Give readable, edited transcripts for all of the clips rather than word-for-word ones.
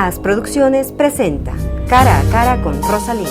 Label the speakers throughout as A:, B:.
A: Más Producciones presenta Cara a Cara con Rosalía.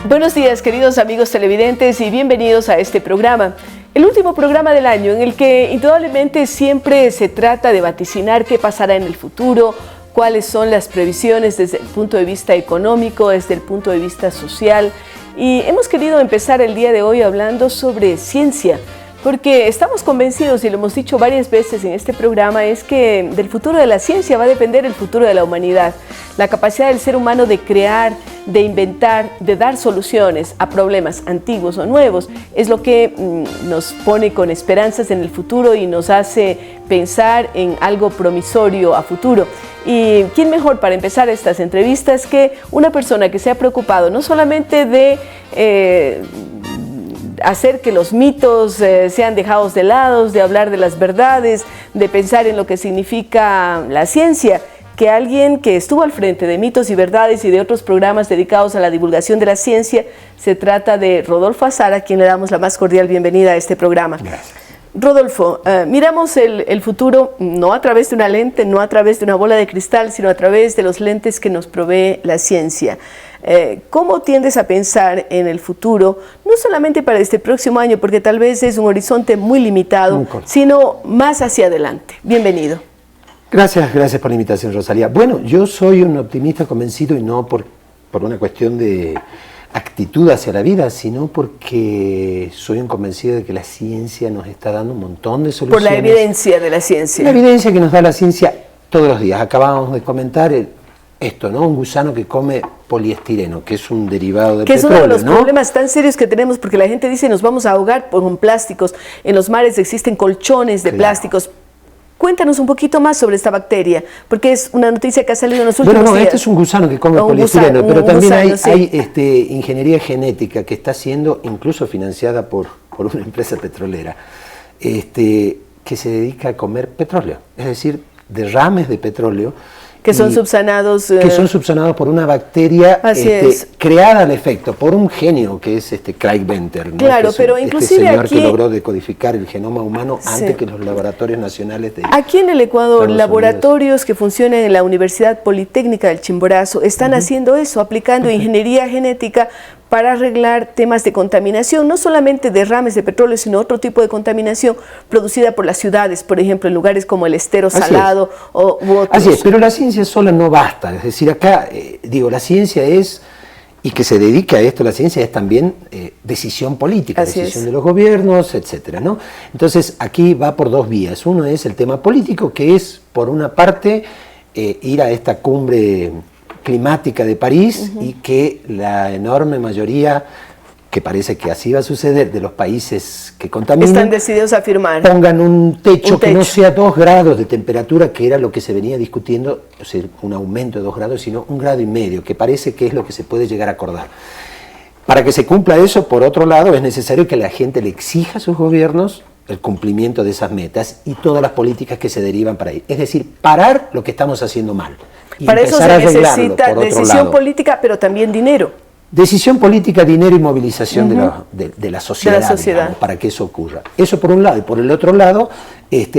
B: Buenos días, queridos amigos televidentes, y bienvenidos a este programa. El último programa del año en el que indudablemente siempre se trata de vaticinar qué pasará en el futuro, cuáles son las previsiones desde el punto de vista económico, desde el punto de vista social. Y hemos querido empezar el día de hoy hablando sobre ciencia, porque estamos convencidos, y lo hemos dicho varias veces en este programa, es que del futuro de la ciencia va a depender el futuro de la humanidad. La capacidad del ser humano de crear, de inventar, de dar soluciones a problemas antiguos o nuevos, es lo que nos pone con esperanzas en el futuro y nos hace pensar en algo promisorio a futuro. Y quién mejor para empezar estas entrevistas que una persona que se ha preocupado no solamente de hacer que los mitos sean dejados de lado, de hablar de las verdades, de pensar en lo que significa la ciencia, que alguien que estuvo al frente de Mitos y Verdades y de otros programas dedicados a la divulgación de la ciencia. Se trata de Rodolfo Azara, a quien le damos la más cordial bienvenida a este programa.
C: Gracias.
B: Rodolfo, miramos el futuro no a través de una lente, no a través de una bola de cristal, sino a través de los lentes que nos provee la ciencia. ¿Cómo tiendes a pensar en el futuro, no solamente para este próximo año, porque tal vez es un horizonte muy limitado, sino más hacia adelante? Bienvenido.
C: Gracias por la invitación, Rosalía. Bueno, yo soy un optimista convencido, y no por una cuestión de actitud hacia la vida, sino porque soy un convencido de que la ciencia nos está dando un montón de soluciones.
B: Por la evidencia de la ciencia.
C: La evidencia que nos da la ciencia todos los días. Acabábamos de comentar esto, ¿no? Un gusano que come poliestireno, que es un derivado del petróleo,
B: que es uno de los
C: ¿no?
B: problemas tan serios que tenemos, porque la gente dice nos vamos a ahogar con plásticos. En los mares existen colchones de plásticos. Cuéntanos un poquito más sobre esta bacteria, porque es una noticia que ha salido en los últimos días.
C: Este es un gusano que come poliestireno, pero también hay ingeniería genética que está siendo incluso financiada por una empresa petrolera, que se dedica a comer petróleo, es decir, derrames de petróleo.
B: Que son subsanados.
C: Que son subsanados por una bacteria creada al efecto, por un genio que es Craig Venter, ¿no?
B: Claro, pero inclusive
C: señor
B: aquí,
C: que logró decodificar el genoma humano antes que los laboratorios nacionales de
B: aquí en el Ecuador,
C: Estados
B: laboratorios
C: Unidos.
B: Que funcionan en la Universidad Politécnica del Chimborazo están haciendo eso, aplicando ingeniería genética para arreglar temas de contaminación, no solamente derrames de petróleo, sino otro tipo de contaminación producida por las ciudades, por ejemplo, en lugares como el Estero Salado u otros.
C: Así es, pero la ciencia sola no basta, es decir, acá, la ciencia es, y que se dedica a esto, la ciencia es también decisión política, decisión de los gobiernos, etcétera, ¿no? Entonces, aquí va por dos vías. Uno es el tema político, que es, por una parte, ir a esta cumbre climática de París, y que la enorme mayoría, que parece que así va a suceder, de los países que contaminan,
B: están decididos a firmar,
C: pongan un techo que no sea 2 grados de temperatura, que era lo que se venía discutiendo, o sea, un aumento de 2 grados, sino 1,5 grados, que parece que es lo que se puede llegar a acordar. Para que se cumpla eso, por otro lado, es necesario que la gente le exija a sus gobiernos el cumplimiento de esas metas y todas las políticas que se derivan para ahí. Es decir, parar lo que estamos haciendo mal.
B: Para eso se necesita decisión política, pero también dinero.
C: Decisión política, dinero y movilización de la sociedad, digamos, para que eso ocurra. Eso por un lado. Y por el otro lado,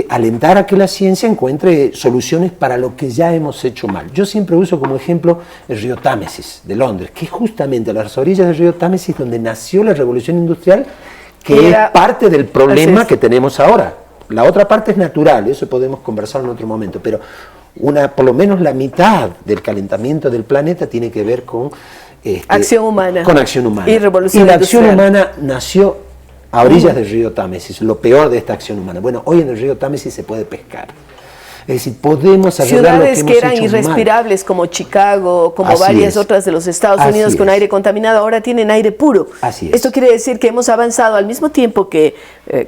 C: alentar a que la ciencia encuentre soluciones para lo que ya hemos hecho mal. Yo siempre uso como ejemplo el río Támesis de Londres, que es justamente a las orillas del río Támesis donde nació la revolución industrial, que es parte del problema que tenemos ahora. La otra parte es natural, eso podemos conversar en otro momento, pero por lo menos la mitad del calentamiento del planeta tiene que ver con
B: acción humana.
C: Con acción humana.
B: Y revolución
C: la
B: industrial.
C: acción humana nació a orillas del río Támesis, lo peor de esta acción humana. Bueno, hoy en el río Támesis se puede pescar. Es decir, podemos arreglar
B: ciudades
C: lo
B: que eran
C: hemos hecho
B: irrespirables, como Chicago, como varias otras de los Estados Unidos con aire contaminado, ahora tienen aire puro.
C: Así es.
B: Esto quiere decir que hemos avanzado al mismo tiempo que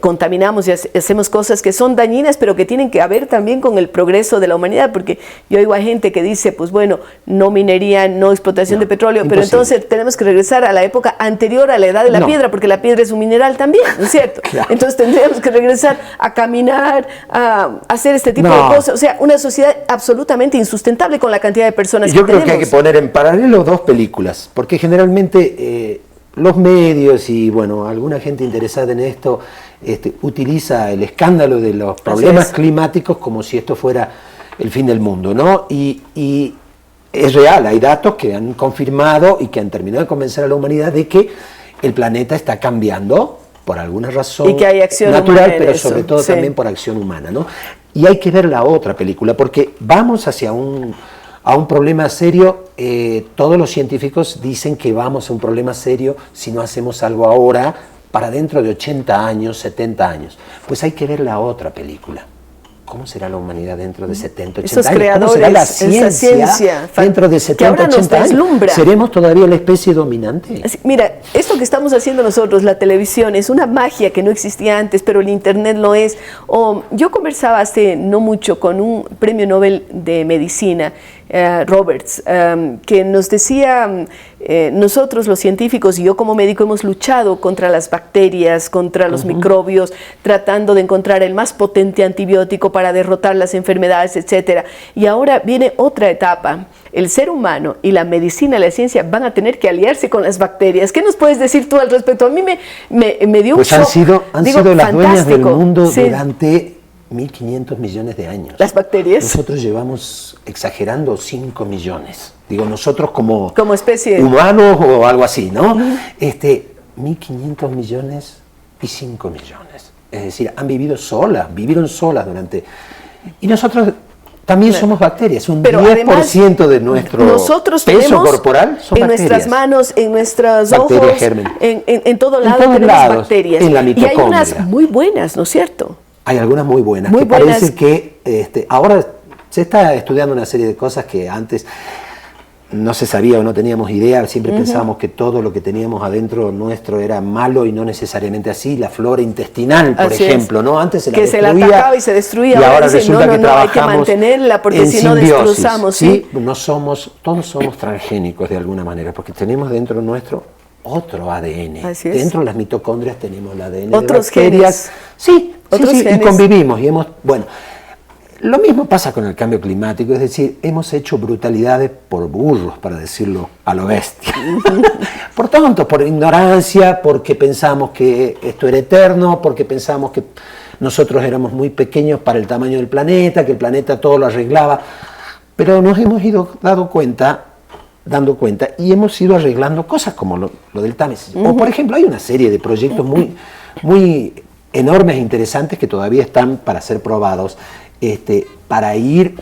B: contaminamos y hacemos cosas que son dañinas, pero que tienen que ver también con el progreso de la humanidad, porque yo oigo a gente que dice, pues bueno, no minería, no explotación de petróleo, pero entonces tenemos que regresar a la época anterior a la edad de la piedra, porque la piedra es un mineral también, ¿no es cierto? Entonces tendríamos que regresar a caminar, a hacer este tipo de cosas. O sea, una sociedad absolutamente insustentable con la cantidad de personas que tenemos.
C: Yo creo que hay que poner en paralelo 2 películas, porque generalmente los medios y, bueno, alguna gente interesada en esto utiliza el escándalo de los problemas climáticos como si esto fuera el fin del mundo, ¿no? Y es real, hay datos que han confirmado y que han terminado de convencer a la humanidad de que el planeta está cambiando por alguna razón
B: y que hay acción
C: natural, pero sobre todo también por acción humana, ¿no? Y hay que ver la otra película, porque vamos hacia a un problema serio. Todos los científicos dicen que vamos a un problema serio si no hacemos algo ahora, para dentro de 80 años, 70 años. Pues hay que ver la otra película. ¿Cómo será la humanidad dentro de 70, 80 años? ¿Cómo será la ciencia dentro de 70, 80 años? ¿Seremos todavía la especie dominante?
B: Mira, esto que estamos haciendo nosotros, la televisión, es una magia que no existía antes, pero el Internet lo es. Yo conversaba hace no mucho con un premio Nobel de Medicina, Roberts, que nos decía, nosotros los científicos y yo como médico hemos luchado contra las bacterias, contra los microbios, tratando de encontrar el más potente antibiótico para derrotar las enfermedades, etcétera. Y ahora viene otra etapa. El ser humano y la medicina y la ciencia van a tener que aliarse con las bacterias. ¿Qué nos puedes decir tú al respecto? A mí me dio un shock.
C: Han sido las dueñas del mundo durante 1.500 millones de años.
B: Las bacterias.
C: Nosotros llevamos, exagerando, 5 millones. Digo, nosotros como
B: especie
C: humanos o algo así, ¿no? 1.500 millones y 5 millones. Es decir, vivieron solas durante... Y nosotros también somos bacterias, un 10% de nuestro peso corporal son
B: en
C: bacterias.
B: Nuestras manos, en nuestros ojos, en todo lado tenemos bacterias.
C: En la mitocondria.
B: Y hay unas muy buenas, ¿no es cierto?
C: Hay algunas muy buenas, parece que ahora se está estudiando una serie de cosas que antes no se sabía o no teníamos idea, siempre pensábamos que todo lo que teníamos adentro nuestro era malo y no necesariamente así, la flora intestinal, por ejemplo, ¿no? Antes se la destruía,
B: se la atacaba y se destruía,
C: y ahora resulta que
B: hay que mantenerla porque si no destrozamos.
C: ¿sí? Todos somos transgénicos de alguna manera, porque tenemos dentro nuestro otro ADN. Dentro de las mitocondrias tenemos el ADN
B: otros
C: de bacterias.
B: Genes.
C: Sí, y convivimos. Lo mismo pasa con el cambio climático, es decir, hemos hecho brutalidades por burros, para decirlo a lo bestia. Por tontos, por ignorancia, porque pensamos que esto era eterno, porque pensamos que nosotros éramos muy pequeños para el tamaño del planeta, que el planeta todo lo arreglaba. Pero nos hemos ido dando cuenta y hemos ido arreglando cosas como lo del Támesis. O por ejemplo, hay una serie de proyectos muy enormes e interesantes que todavía están para ser probados, para ir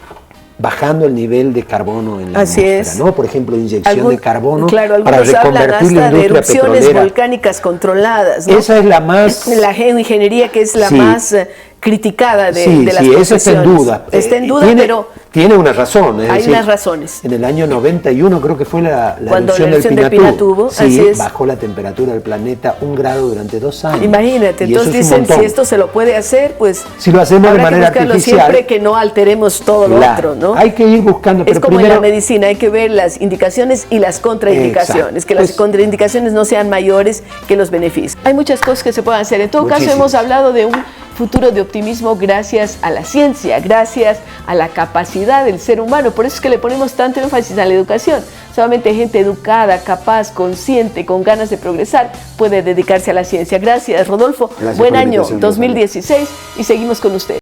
C: bajando el nivel de carbono en la atmósfera, ¿no? Por ejemplo, inyección de carbono para reconvertir la industria
B: de erupciones
C: petrolera.
B: Volcánicas controladas, ¿no?
C: Esa es la más...
B: La geoingeniería, que es la más criticada de las profesiones.
C: Eso está en duda.
B: Está en duda, pero...
C: Tiene una razón.
B: Hay unas razones.
C: En el año 91 creo que fue la erupción del Pinatubo. Bajó la temperatura del planeta 1 grado durante 2 años.
B: Imagínate, entonces dicen, si esto se lo puede hacer, pues...
C: Si lo hacemos de manera artificial...
B: siempre que no alteremos todo lo otro, ¿no?
C: Hay que ir buscando...
B: Es como en la medicina, hay que ver las indicaciones y las contraindicaciones. Que las contraindicaciones no sean mayores que los beneficios. Hay muchas cosas que se pueden hacer. En todo caso, hemos hablado de un futuro de optimismo gracias a la ciencia, gracias a la capacidad del ser humano. Por eso es que le ponemos tanto énfasis a la educación. Solamente gente educada, capaz, consciente, con ganas de progresar puede dedicarse a la ciencia. Gracias, Rodolfo. Buen año 2016 y seguimos con usted.